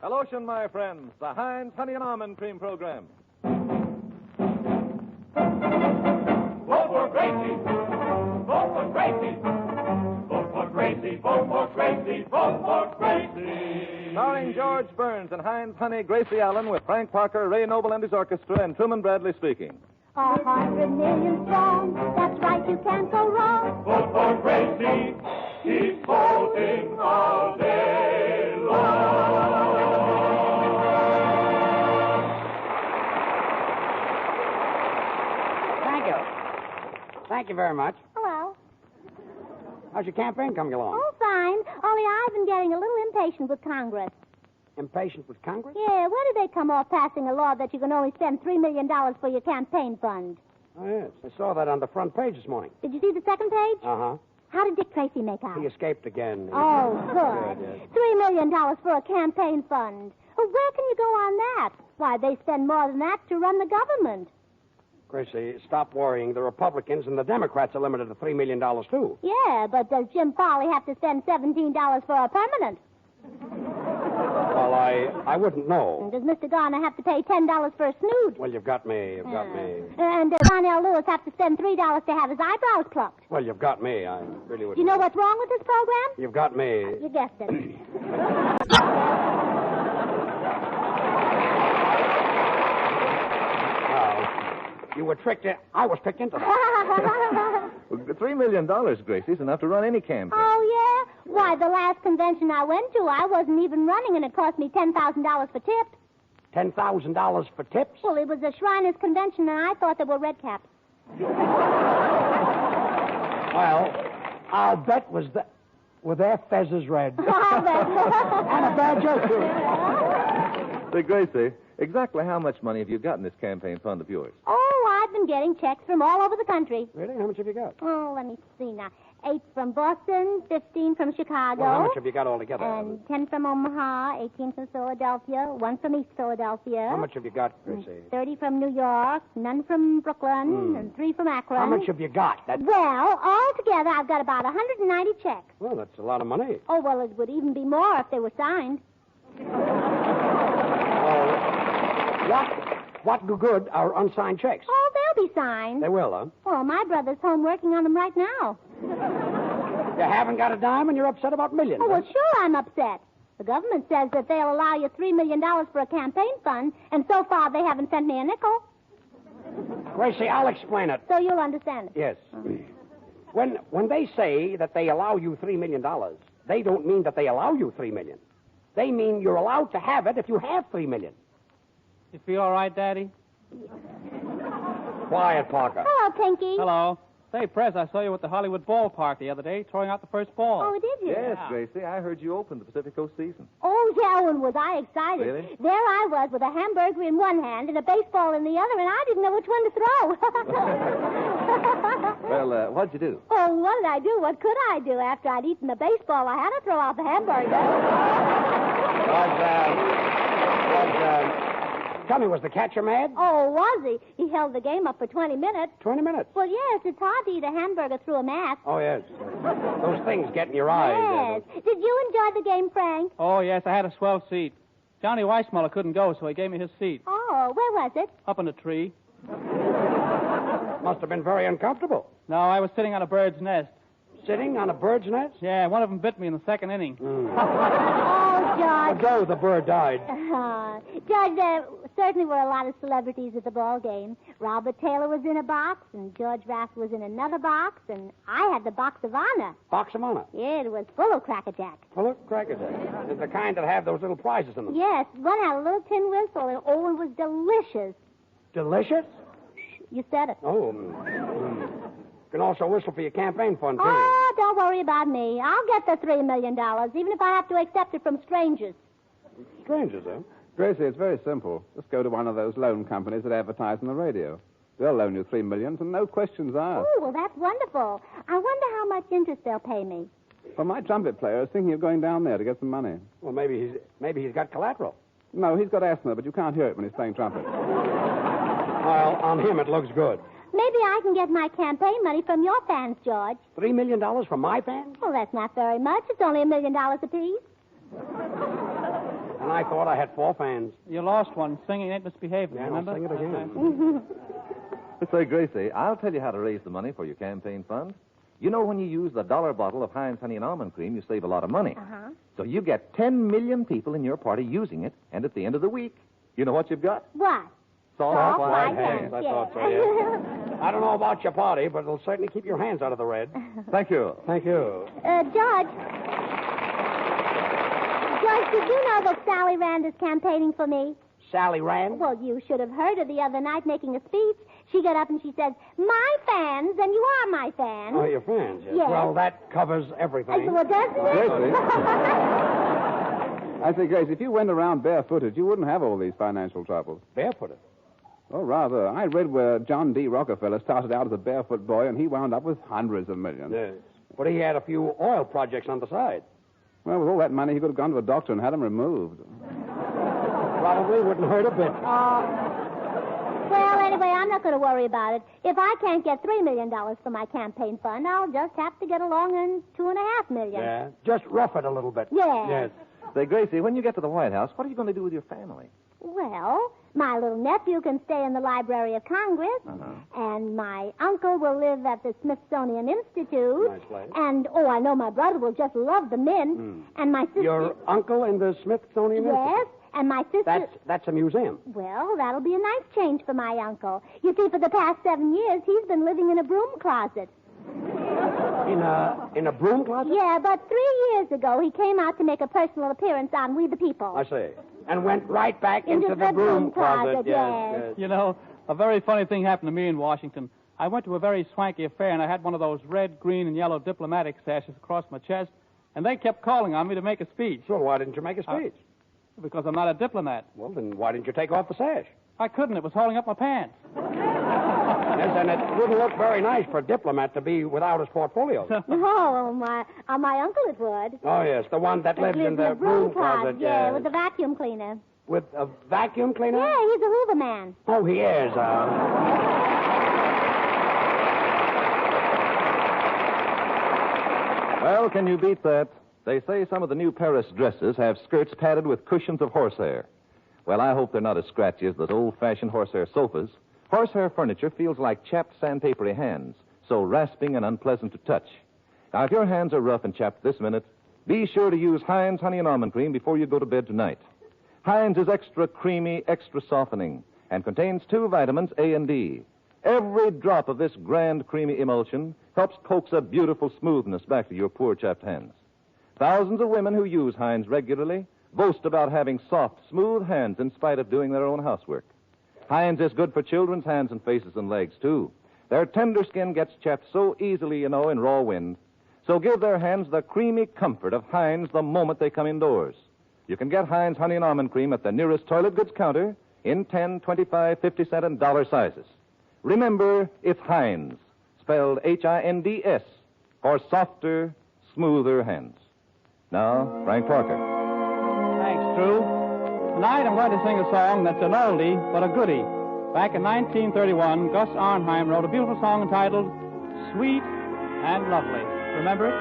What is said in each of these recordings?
Hello, my friends. The Heinz Honey and Almond Cream Program. Vote for Gracie. Vote for Gracie. Vote for Gracie. Vote for Gracie. Vote for Gracie. Starring George Burns and Heinz Honey, Gracie Allen, with Frank Parker, Ray Noble and his orchestra, and Truman Bradley speaking. 100 million strong. That's right, you can't go wrong. Vote for Gracie. Keep voting all day long. Thank you very much. Hello. How's your campaign coming along? Oh, fine. Only I've been getting a little impatient with Congress. Impatient with Congress? Yeah, where did they come off passing a law that you can only spend $3 million for your campaign fund? Oh, yes. I saw that on the front page this morning. Did you see the second page? Uh-huh. How did Dick Tracy make out? He escaped again. Oh, good. Good, yes. $3 million for a campaign fund. Well, where can you go on that? Why, they spend more than that to run the government. Gracie, stop worrying. The Republicans and the Democrats are limited to $3 million, too. Yeah, but does Jim Farley have to spend $17 for a permanent? Well, I wouldn't know. And does Mr. Garner have to pay $10 for a snoot? Well, you've got me. You've got me. And does Darnell Lewis have to spend $3 to have his eyebrows plucked? Well, you've got me. I really would. Do you know what's wrong with this program? You've got me. You guessed it. You were tricked. I was tricked into that. Well, $3 million, Gracie, is enough to run any campaign. Oh, yeah? Why, the last convention I went to, I wasn't even running, and it cost me $10,000 for tips. $10,000 for tips? Well, it was a Shriners convention, and I thought they were red caps. Well, I'll bet were their fezzes red. I'll bet. And a badge, too. Say, Gracie, exactly how much money have you got in this campaign fund of yours? Oh, I've been getting checks from all over the country. Really? How much have you got? Oh, let me see now. 8 from Boston, 15 from Chicago. Well, how much have you got altogether? And 10 from Omaha, 18 from Philadelphia, 1 from East Philadelphia. How much have you got, Gracie? 30 from New York, none from Brooklyn, and 3 from Akron. How much have you got? Well, altogether, I've got about 190 checks. Well, that's a lot of money. Oh, well, it would even be more if they were signed. What good are unsigned checks? Oh, they'll be signed. They will, huh? Well, my brother's home working on them right now. You haven't got a dime and you're upset about millions. Oh, well, huh? sure I'm upset. The government says that they'll allow you $3 million for a campaign fund, and so far they haven't sent me a nickel. Gracie, I'll explain it. So you'll understand it. Yes. When they say that they allow you $3 million, they don't mean that they allow you $3 million. They mean you're allowed to have it if you have $3 million. You feel all right, Daddy? Quiet, Parker. Hello, Pinky. Hello. Say, Prez, I saw you at the Hollywood ballpark the other day, throwing out the first ball. Oh, did you? Yes, Gracie, I heard you opened the Pacific Coast season. Oh, yeah, and was I excited. Really? There I was with a hamburger in one hand and a baseball in the other, and I didn't know which one to throw. Well, what'd you do? Oh, what did I do? What could I do? After I'd eaten the baseball, I had to throw out the hamburger. Tell me, was the catcher mad? Oh, was he? He held the game up for 20 minutes. 20 minutes. Well, yes, it's hard to eat a hamburger through a mask. Oh, yes. Those things get in your eyes. Yes. Did you enjoy the game, Frank? Oh, yes, I had a swell seat. Johnny Weissmuller couldn't go, so he gave me his seat. Oh, where was it? Up in the tree. Must have been very uncomfortable. No, I was sitting on a bird's nest. Sitting on a bird's nest? Yeah, one of them bit me in the second inning. Oh, George. Ago, the bird died. George, there certainly were a lot of celebrities at the ball game. Robert Taylor was in a box, and George Raft was in another box, and I had the box of honor. Box of honor. Yeah, it was full of Cracker Jack. Full of Cracker Jack. It's the kind that have those little prizes in them. Yes, one had a little tin whistle, and oh, it was delicious. Delicious? You said it. Oh. You can also whistle for your campaign fund, too. Oh, don't worry about me. I'll get the $3 million, even if I have to accept it from strangers. Strangers, huh? Gracie, it's very simple. Just go to one of those loan companies that advertise on the radio. They'll loan you $3 million and no questions asked. Oh, well, that's wonderful. I wonder how much interest they'll pay me. Well, my trumpet player is thinking of going down there to get some money. Well, maybe he's got collateral. No, he's got asthma, but you can't hear it when he's playing trumpet. Well, on him it looks good. Maybe I can get my campaign money from your fans, George. $3 million from my fans? Well, that's not very much. It's only $1 million apiece. And And I thought I had 4 fans. You lost one. Singing Ain't Misbehaving, Yeah, remember? I'll sing it again. Say, Gracie, I'll tell you how to raise the money for your campaign fund. You know, when you use the $1 bottle of Heinz Honey and Almond Cream, you save a lot of money. Uh-huh. So you get 10 million people in your party using it, and at the end of the week, you know what you've got? What? Soft, Soft white white hands. hands. I Yeah. thought so, yeah. I don't know about your party, but it'll certainly keep your hands out of the red. Thank you. Thank you. George, did you know that Sally Rand is campaigning for me? Sally Rand? Well, you should have heard her the other night making a speech. She got up and she said, "My fans, and you are my fans." Oh, your fans, yes. Yes. Well, that covers everything. Well, doesn't it? Gracie. I say, Grace, if you went around barefooted, you wouldn't have all these financial troubles. Barefooted. Oh, rather. I read where John D. Rockefeller started out as a barefoot boy, and he wound up with hundreds of millions. Yes. But he had a few oil projects on the side. Well, with all that money, he could have gone to a doctor and had them removed. Probably wouldn't hurt a bit. Well, anyway, I'm not going to worry about it. If I can't get $3 million for my campaign fund, I'll just have to get along on $2.5 million. Yeah. Just rough it a little bit. Yes. Yes. Say, Gracie, when you get to the White House, what are you going to do with your family? Well, my little nephew can stay in the Library of Congress, and my uncle will live at the Smithsonian Institute. Nice place. And, I know my brother will just love the Mint. And my sister... Your uncle in the Smithsonian Yes, Institute? and my sister... That's a museum. Well, that'll be a nice change for my uncle. You see, for the past 7 years, he's been living in a broom closet. In a broom closet? Yeah, but 3 years ago, he came out to make a personal appearance on We the People. I see. And went right back Into into the the broom broom closet, Yes, yes. You know, a very funny thing happened to me in Washington. I went to a very swanky affair, and I had one of those red, green, and yellow diplomatic sashes across my chest, and they kept calling on me to make a speech. So why didn't you make a speech? Because I'm not a diplomat. Well, then why didn't you take off the sash? I couldn't. It was holding up my pants. Yes, and it wouldn't look very nice for a diplomat to be without his portfolio. Oh, my uncle it would. Oh, yes, the one that lives in the broom closet. Yeah, yes. with the vacuum cleaner. With a vacuum cleaner? Yeah, he's a Hoover man. Oh, he is. Well, can you beat that? They say some of the new Paris dresses have skirts padded with cushions of horsehair. Well, I hope they're not as scratchy as those old-fashioned horsehair sofas. Horsehair furniture feels like chapped sandpapery hands, so rasping and unpleasant to touch. Now, if your hands are rough and chapped this minute, be sure to use Heinz Honey and Almond Cream before you go to bed tonight. Heinz is extra creamy, extra softening, and contains 2 vitamins, A and D. Every drop of this grand, creamy emulsion helps coax a beautiful smoothness back to your poor chapped hands. Thousands of women who use Heinz regularly boast about having soft, smooth hands in spite of doing their own housework. Heinz is good for children's hands and faces and legs, too. Their tender skin gets chapped so easily, in raw wind. So give their hands the creamy comfort of Heinz the moment they come indoors. You can get Heinz Honey and Almond Cream at the nearest toilet goods counter in 10, 25, 50 cent, and dollar sizes. Remember, it's Heinz, spelled Hinds, for softer, smoother hands. Now, Frank Parker. Thanks, Drew. Tonight I'm going to sing a song that's an oldie, but a goodie. Back in 1931, Gus Arnheim wrote a beautiful song entitled Sweet and Lovely. Remember it?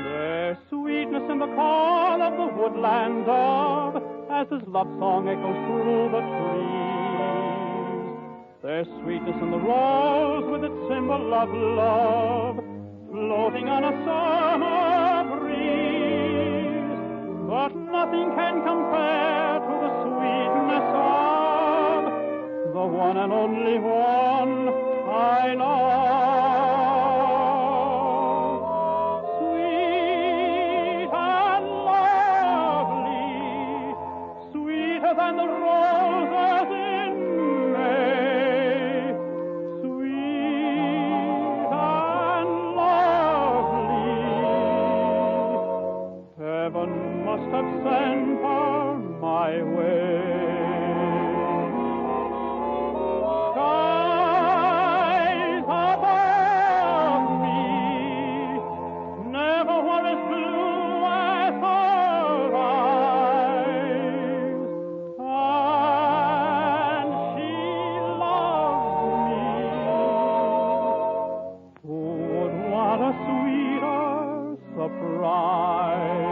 There's sweetness in the call of the woodland dove as his love song echoes through the trees. There's sweetness in the rose with its symbol of love floating on a summer breeze. But nothing can compare to the sweetness of the one and only one I love. Sweet and lovely, sweeter than the roses in May. Sweet and lovely, heaven must have sent her my way. Skies above me never were as blue as her eyes, and she loved me. Who would want a sweeter surprise?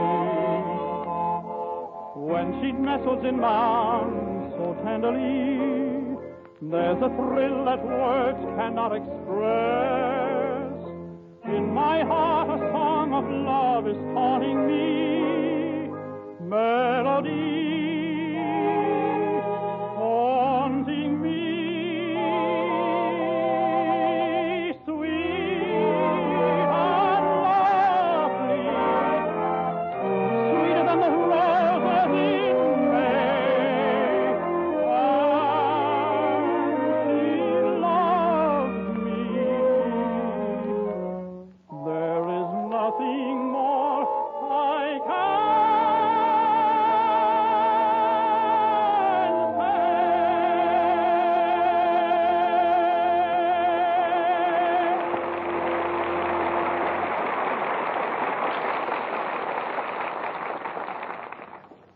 when she nestles in my arms so tenderly. There's a thrill that words cannot express. In my heart a song of love is haunting me. Melody haunting me.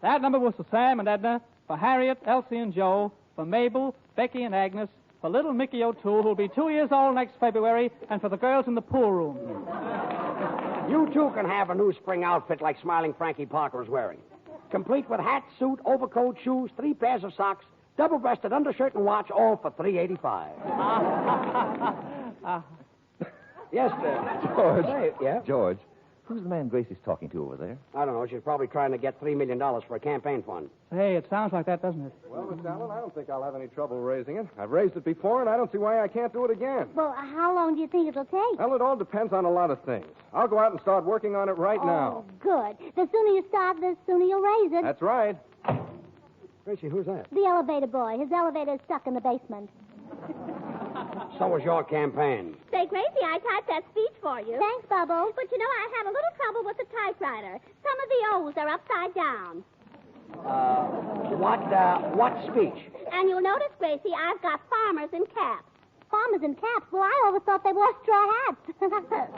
That number was for Sam and Edna, for Harriet, Elsie, and Joe, for Mabel, Becky, and Agnes, for little Mickey O'Toole, who'll be 2 years old next February, and for the girls in the pool room. You, too, can have a new spring outfit like Smiling Frankie Parker is wearing. Complete with hat, suit, overcoat, shoes, 3 pairs of socks, double-breasted undershirt and watch, all for $3.85. Yes, sir. George. Hey, yeah? George, who's the man Gracie's talking to over there? I don't know. She's probably trying to get $3 million for a campaign fund. Hey, it sounds like that, doesn't it? Well, Miss Allen, I don't think I'll have any trouble raising it. I've raised it before, and I don't see why I can't do it again. Well, how long do you think it'll take? Well, it all depends on a lot of things. I'll go out and start working on it right now. Oh, good. The sooner you start, the sooner you'll raise it. That's right. Gracie, who's that? The elevator boy. His elevator's stuck in the basement. So was your campaign. Say, Gracie, I typed that speech for you. Thanks, Bubbles. But, you know, I had a little trouble with the typewriter. Some of the O's are upside down. What speech? And you'll notice, Gracie, I've got farmers in caps. Farmers in caps. Well, I always thought they wore straw hats.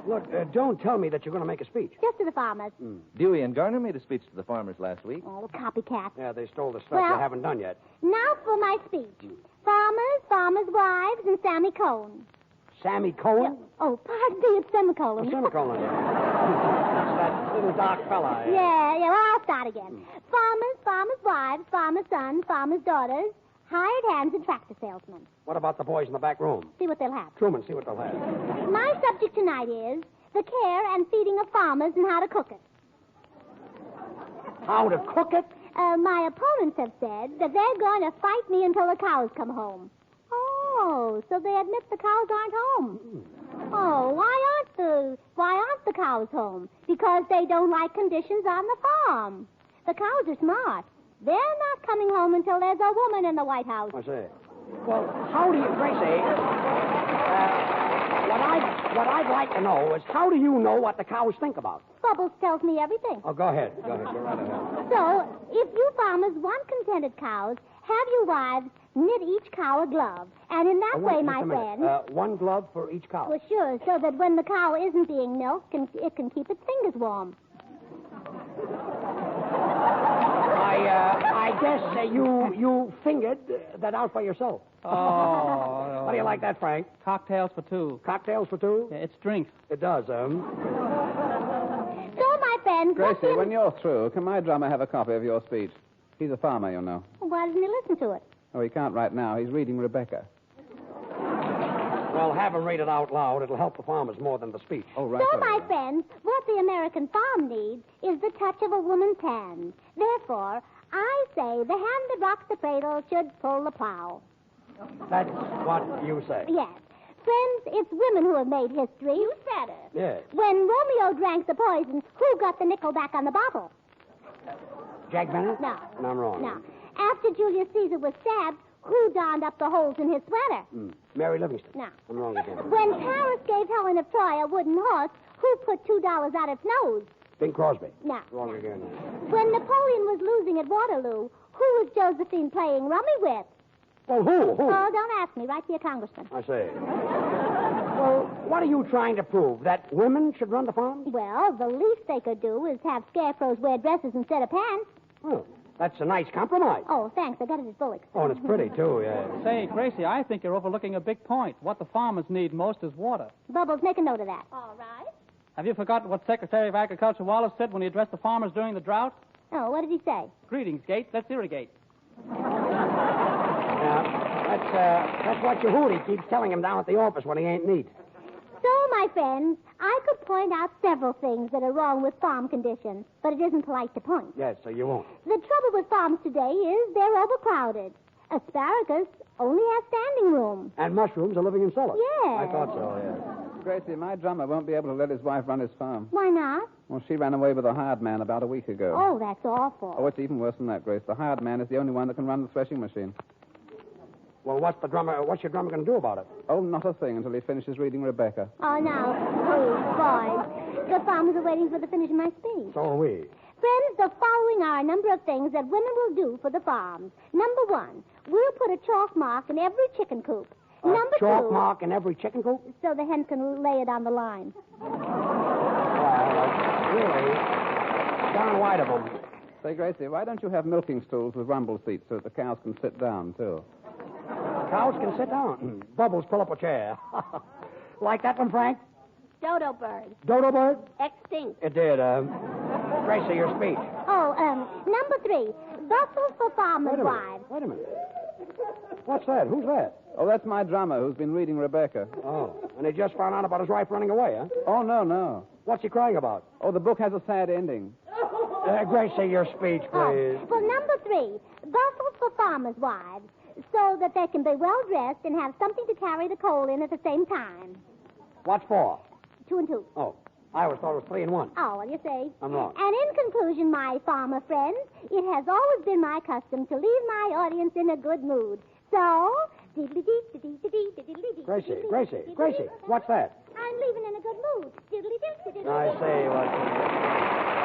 Look, don't tell me that you're going to make a speech. Just to the farmers. Dewey and Garner made a speech to the farmers last week. Oh, copycats. Yeah, they stole the stuff Well- you haven't done yet. Now for my speech. Farmers, farmers' wives, and Sammy Cohn. Sammy Cohen? Oh, pardon me, it's semicolon. A semicolon. That's that little dark fella. Yeah, well, I'll start again. Farmers, farmers' wives, farmers' sons, farmers' daughters, hired hands and tractor salesmen. What about the boys in the back room? See what they'll have. Truman, see what they'll have. My subject tonight is the care and feeding of farmers and how to cook it. How to cook it? My opponents have said that they're going to fight me until the cows come home. Oh, so they admit the cows aren't home. Oh, why aren't the cows home? Because they don't like conditions on the farm. The cows are smart. They're not coming home until there's a woman in the White House. I see. Well, how do you, Gracie, what I'd like to know is how do you know what the cows think about? Bubbles tells me everything. Oh, go ahead. Go right ahead. So, if you farmers want contented cows, have your wives knit each cow a glove. And in that way, my friend... one glove for each cow. Well, sure, so that when the cow isn't being milked, it can keep its fingers warm. I guess you fingered that out by yourself. Oh. How do you like that, Frank? Cocktails for 2. Cocktails for 2? Yeah, it's drinks. It does, So, my friend... Gracie, when you're through, can my drummer have a copy of your speech? He's a farmer, you know. Why doesn't he listen to it? Oh, he can't right now. He's reading Rebecca. Well, have him read it out loud. It'll help the farmers more than the speech. Oh, right. So, sorry. my friends, what the American farm needs is the touch of a woman's hand. Therefore, I say the hand that rocks the cradle should pull the plow. That's what you say. Yes. Friends, it's women who have made history. You said it. Yes. When Romeo drank the poison, who got the nickel back on the bottle? Jack Bennett? No. No, I'm wrong. No. After Julius Caesar was stabbed, who darned up the holes in his sweater? Mary Livingston. No. I'm wrong again. When Paris gave Helen of Troy a wooden horse, who put $2 out its nose? Bing Crosby. No. Wrong again. When Napoleon was losing at Waterloo, who was Josephine playing rummy with? Well, who? Oh, don't ask me. Write to your congressman. I say. Well, what are you trying to prove? That women should run the farm? Well, the least they could do is have scarecrows wear dresses instead of pants. Oh, that's a nice compromise. Oh, thanks. I got it at Bullock's. Oh, and it's pretty, too, yeah. Say, Gracie, I think you're overlooking a big point. What the farmers need most is water. Bubbles, make a note of that. All right. Have you forgotten what Secretary of Agriculture Wallace said when he addressed the farmers during the drought? Oh, what did he say? Greetings, Gate. Let's irrigate. That's what your hootie keeps telling him down at the office when he ain't neat. So, my friends, I could point out several things that are wrong with farm conditions, but it isn't polite to point. Yes, so you won't. The trouble with farms today is they're overcrowded. Asparagus only has standing room. And mushrooms are living in cellars. Yes. I thought so, yes. Gracie, my drummer won't be able to let his wife run his farm. Why not? Well, she ran away with a hired man about a week ago. Oh, that's awful. Oh, it's even worse than that, Grace. The hired man is the only one that can run the threshing machine. Well, what's your drummer going to do about it? Oh, not a thing until he finishes reading Rebecca. Oh, now, please, boys. The farmers are waiting for the finish of my speech. So are we. Friends, the following are a number of things that women will do for the farms. Number one, we'll put a chalk mark in every chicken coop. Number chalk two, mark in every chicken coop? so the hens can lay it on the line. Really? Darn wide of them. Say, Gracie, why don't you have milking stools with rumble seats so that the cows can sit down, too? Cows can sit down. Bubbles, pull up a chair. Like that one, Frank? Dodo bird. Dodo bird? Extinct. It did. Gracie, your speech. Oh, number three, bustles for farmers' wives. Wait a minute. What's that? Who's that? Oh, that's my drummer who's been reading Rebecca. Oh, and he just found out about his wife running away, huh? Oh, no. What's he crying about? Oh, the book has a sad ending. Gracie, your speech, please. Oh, well, number three, bustles for farmers' wives, so that they can be well-dressed and have something to carry the coal in at the same time. What's for? 2 and 2. Oh, I always thought it was 3 and 1. Oh, well, you see. I'm wrong. And in conclusion, my farmer friends, it has always been my custom to leave my audience in a good mood. So, Gracie, what's that? I'm leaving in a good mood. I say, what?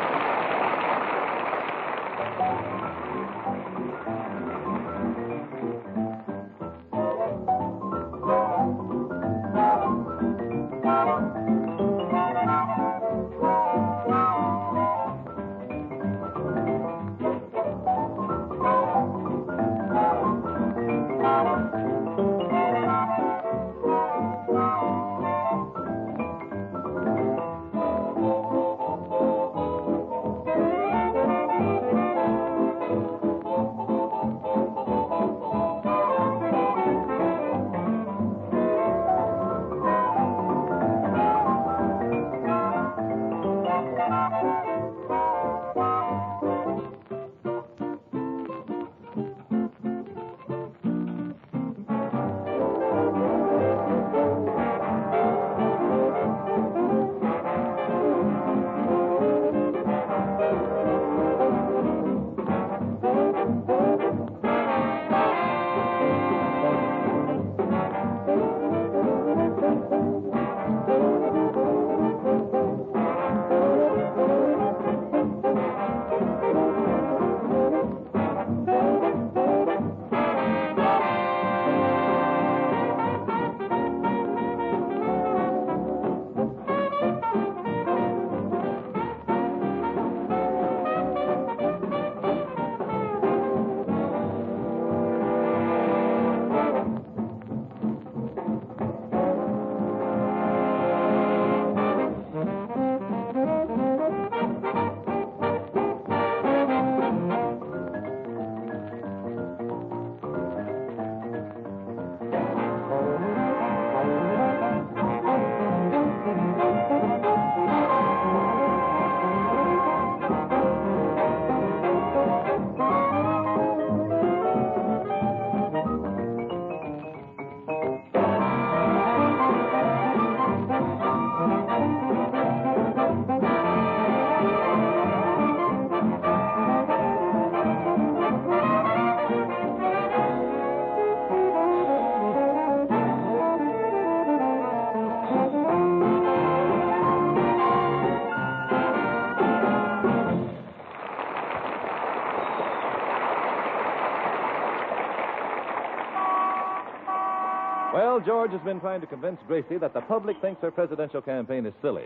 Well, George has been trying to convince Gracie that the public thinks her presidential campaign is silly.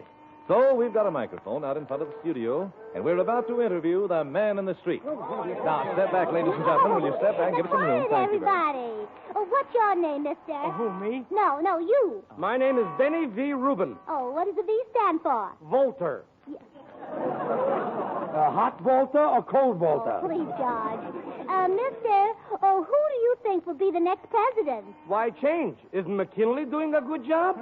So we've got a microphone out in front of the studio, and we're about to interview the man in the street. Now, step back, ladies and gentlemen. Will you step back and give us some room? Quiet, Thank you very much. everybody. Oh, what's your name, mister? Who, me? No, you. My name is Benny V. Rubin. Oh, what does the V stand for? Volter. Hot Volta or cold Volta? Oh, please, George. Mister, who do you think will be the next president? Why change? Isn't McKinley doing a good job?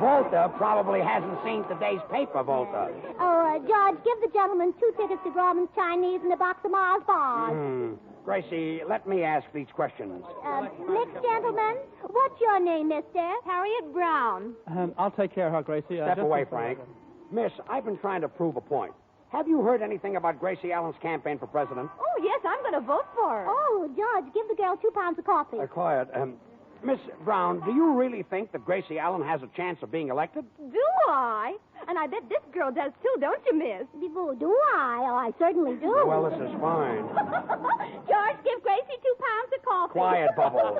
Volta probably hasn't seen today's paper, Volta. George, give the gentleman 2 tickets to Gorman's Chinese and a box of Mars bars. Gracie, let me ask these questions. Next gentleman, what's your name, mister? Harriet Brown. I'll take care of her, Gracie. Step just away, a- Frank. Miss, I've been trying to prove a point. Have you heard anything about Gracie Allen's campaign for president? Oh, yes, I'm going to vote for her. Oh, George, give the girl 2 pounds of coffee. Quiet. Miss Brown, do you really think that Gracie Allen has a chance of being elected? Do I? And I bet this girl does too, don't you, miss? Do I? Oh, I certainly do. Well, this is fine. George, give Gracie 2 pounds of coffee. Quiet, Bubbles.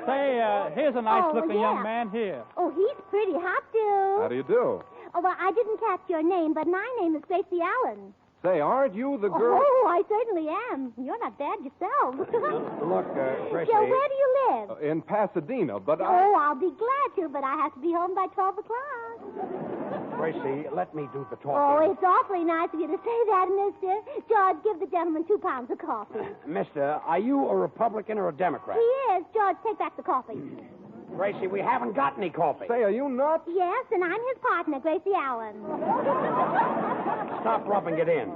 Say, here's a nice-looking yeah. young man here. Oh, he's pretty hot, too. How do you do? Oh, well, I didn't catch your name, but my name is Gracie Allen. Say, aren't you the girl? Oh, I certainly am. You're not bad yourself. Look, Gracie. So where do you live? In Pasadena, but Oh, I'll be glad to, but I have to be home by 12 o'clock. Gracie, let me do the Oh, talking. it's awfully nice of you to say that, mister. George, give the gentleman 2 pounds of coffee. Mister, are you a Republican or a Democrat? He is. George, take back the coffee. Gracie, we haven't got any coffee. Say, are you nuts? Yes, and I'm his partner, Gracie Allen. Stop rubbing it in.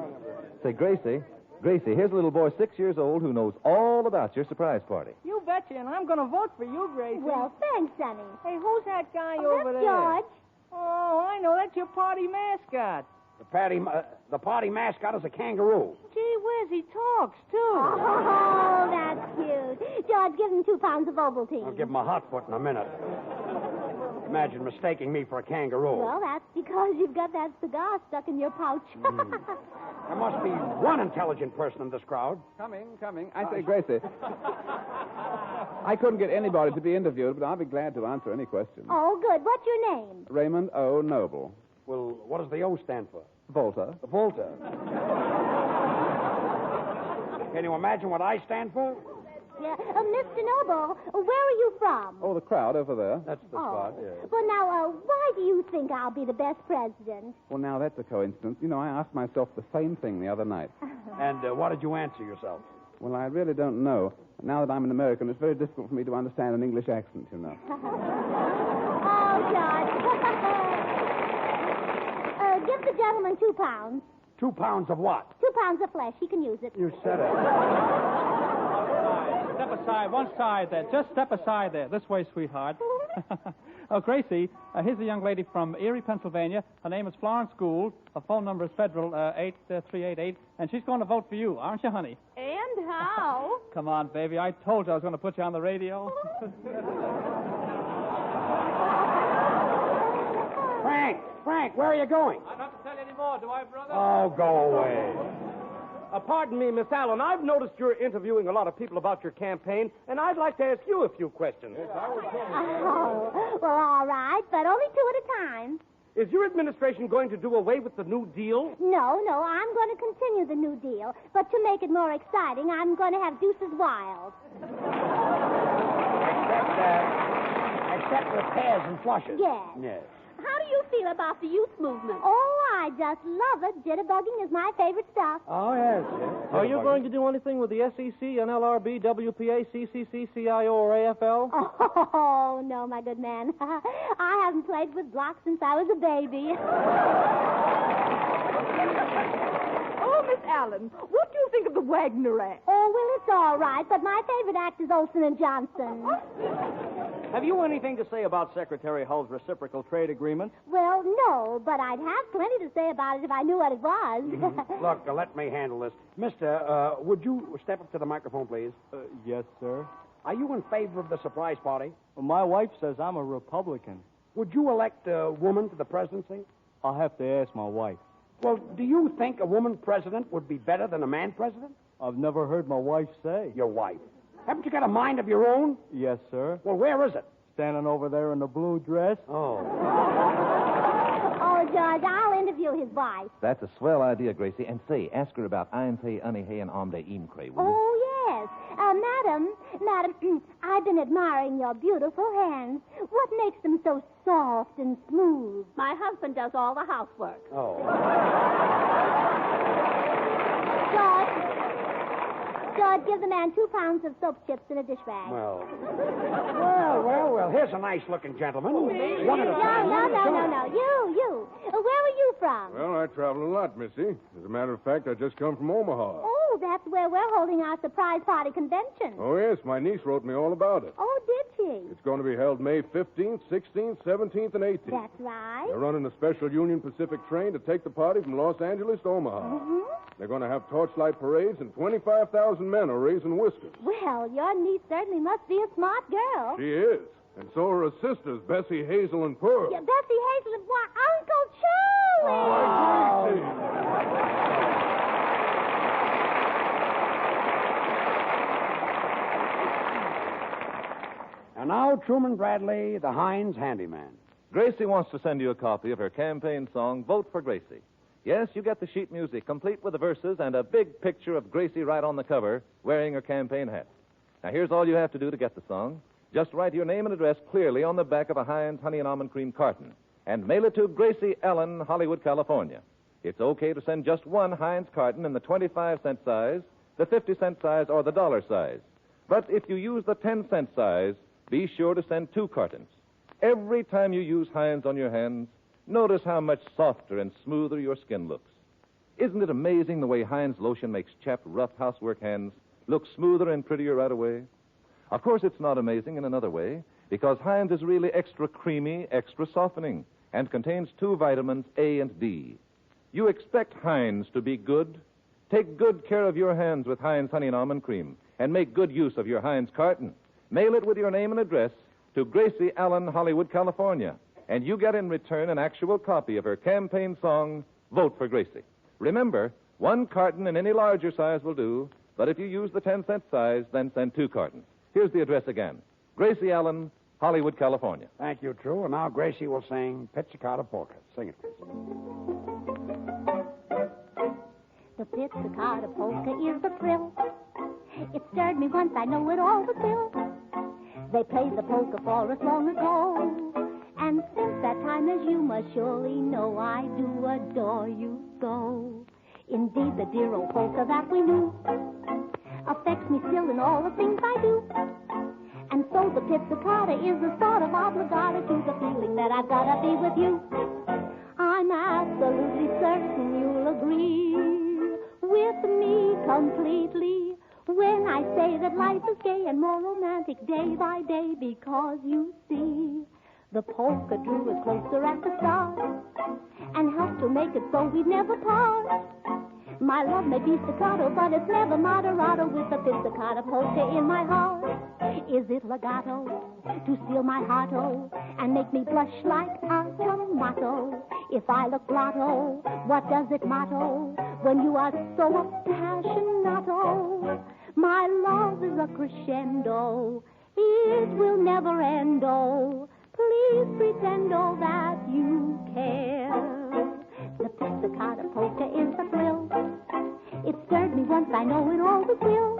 Say, Gracie, here's a little boy 6 years old who knows all about your surprise party. You betcha, and I'm going to vote for you, Gracie. Well, thanks, Sonny. Hey, who's that guy That's over there? George. Oh, I know. That's your party mascot. The party mascot is a kangaroo. Gee whiz, he talks, too. Oh, that's cute. George, give him 2 pounds of Ovaltine. I'll give him a hot foot in a minute. Imagine mistaking me for a kangaroo. Well, that's because you've got that cigar stuck in your pouch. There must be one intelligent person in this crowd. Coming. I say, Gracie. I couldn't get anybody to be interviewed, but I'll be glad to answer any questions. Oh, good. What's your name? Raymond O. Noble. Well, what does the O stand for? Volta. Volta. Can you imagine what I stand for? Yeah. Mr. Noble, where are you from? Oh, the crowd over there. That's the spot, yes. Well, now, why do you think I'll be the best president? Well, now, that's a coincidence. You know, I asked myself the same thing the other night. And what did you answer yourself? Well, I really don't know. Now that I'm an American, it's very difficult for me to understand an English accent, you know. Oh, George. Give the gentleman 2 pounds. 2 pounds of what? 2 pounds of flesh. He can use it. You said it. Step aside, one side there. Just step aside there. This way, sweetheart. Oh, Gracie, here's a young lady from Erie, Pennsylvania. Her name is Florence Gould. Her phone number is Federal 8388, and she's going to vote for you, aren't you, honey? And how? Come on, baby. I told you I was going to put you on the radio. Frank, where are you going? I don't have to tell you anymore, do I, brother? Oh, go away. Pardon me, Miss Allen. I've noticed you're interviewing a lot of people about your campaign, and I'd like to ask you a few questions. Oh, well, all right, but only 2 at a time. Is your administration going to do away with the New Deal? No, I'm going to continue the New Deal. But to make it more exciting, I'm going to have Deuces Wild. Except repairs and flushes. Yes. How do you feel about the youth movement? Oh, I just love it. Jitterbugging is my favorite stuff. Oh, yes. Are you going to do anything with the SEC, NLRB, WPA, CCC, CIO, or AFL? Oh, no, my good man. I haven't played with blocks since I was a baby. Oh, Miss Allen, what do you think of the Wagner Act? Oh, well, it's all right, but my favorite act is Olson and Johnson. Have you anything to say about Secretary Hull's reciprocal trade agreement? Well, no, but I'd have plenty to say about it if I knew what it was. Look, let me handle this. Mister, would you step up to the microphone, please? Yes, sir. Are you in favor of the surprise party? Well, my wife says I'm a Republican. Would you elect a woman to the presidency? I'll have to ask my wife. Well, do you think a woman president would be better than a man president? I've never heard my wife say. Your wife. Haven't you got a mind of your own? Yes, sir. Well, where is it? Standing over there in the blue dress. Oh. Oh, George, I'll interview his wife. That's a swell idea, Gracie. And say, ask her about Ein Pay, Unny Hay, and Omde Imkre, will you? Oh, yes. yes. Madam, I've been admiring your beautiful hands. What makes them so soft and smooth? My husband does all the housework. Oh. George, give the man 2 pounds of soap chips in a dish bag. Well. Here's a nice-looking gentleman. One at a time. No. You. Where were you from? Well, I travel a lot, Missy. As a matter of fact, I just come from Omaha. Oh, that's where we're holding our surprise party convention. Oh, yes, my niece wrote me all about it. Oh, did she? It's going to be held May 15th, 16th, 17th, and 18th. That's right. They're running a special Union Pacific train to take the party from Los Angeles to Omaha. Mm-hmm. They're going to have torchlight parades, and 25,000 men are raising whiskers. Well, your niece certainly must be a smart girl. She is. And so are her sisters, Bessie, Hazel, and Pearl. Yeah, Bessie Hazel and what? Uncle Charlie! And now, Truman Bradley, the Heinz handyman. Gracie wants to send you a copy of her campaign song, Vote for Gracie. Yes, you get the sheet music, complete with the verses and a big picture of Gracie right on the cover, wearing her campaign hat. Now, here's all you have to do to get the song. Just write your name and address clearly on the back of a Heinz Honey and Almond Cream carton and mail it to Gracie Ellen, Hollywood, California. It's okay to send just one Heinz carton in the 25-cent size, the 50-cent size, or the dollar size. But if you use the 10-cent size, be sure to send 2 cartons. Every time you use Heinz on your hands, notice how much softer and smoother your skin looks. Isn't it amazing the way Heinz lotion makes chapped, rough housework hands look smoother and prettier right away? Of course, it's not amazing in another way, because Heinz is really extra creamy, extra softening, and contains 2 vitamins, A and D. You expect Heinz to be good? Take good care of your hands with Heinz Honey and Almond Cream, and make good use of your Heinz carton. Mail it with your name and address to Gracie Allen, Hollywood, California, and you get in return an actual copy of her campaign song, Vote for Gracie. Remember, 1 carton in any larger size will do, but if you use the 10-cent size, then send 2 cartons. Here's the address again. Gracie Allen, Hollywood, California. Thank you, True. And now Gracie will sing Pizzicato Polka. Sing it, Gracie. The Pizzicato Polka is a thrill. It stirred me once, I know it all was will. They played the polka for us long ago. And since that time, as you must surely know, I do adore you so. Indeed, the dear old polka that we knew affects me still in all the things I do. And so the pizzicata is a sort of obligata to the feeling that I've got to be with you. I'm absolutely certain you'll agree with me completely when I say that life is gay and more romantic day by day, because you see, the polka drew us closer at the start and helped to make it so we'd never part. My love may be staccato, but it's never moderato with the pizzicato polka in my heart. Is it legato to steal my heart-o and make me blush like a tomato? If I look blotto, what does it motto when you are so appassionato? My love is a crescendo, it will never end-o. Please pretend-o that you care. The pizzicato polka is a thrill. It stirred me once, I know it always will.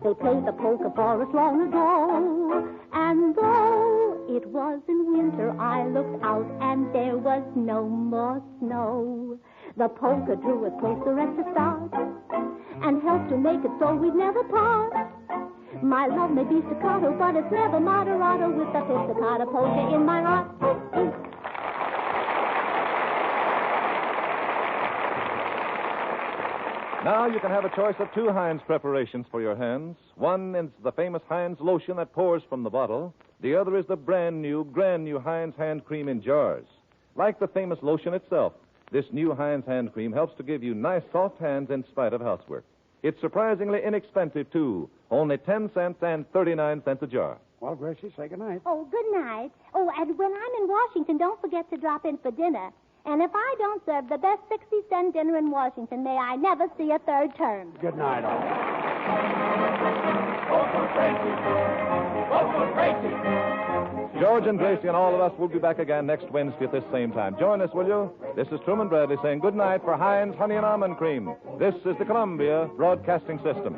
They played the polka for us long ago. And though it was in winter, I looked out and there was no more snow. The polka drew us closer at the start and helped to make it so we'd never part. My love may be staccato, but it's never moderato with the pizzicato polka in my heart. Now you can have a choice of 2 Heinz preparations for your hands. One is the famous Heinz lotion that pours from the bottle. The other is the brand new Heinz hand cream in jars. Like the famous lotion itself, this new Heinz hand cream helps to give you nice, soft hands in spite of housework. It's surprisingly inexpensive, too. Only 10 cents and 39 cents a jar. Well, Gracie, say goodnight. Oh, good night. Oh, and when I'm in Washington, don't forget to drop in for dinner. And if I don't serve the best 60-cent dinner in Washington, may I never see a third term. Good night, all. Vote for Gracie. Vote for Gracie. George and Gracie and all of us will be back again next Wednesday at this same time. Join us, will you? This is Truman Bradley saying good night for Heinz Honey and Almond Cream. This is the Columbia Broadcasting System.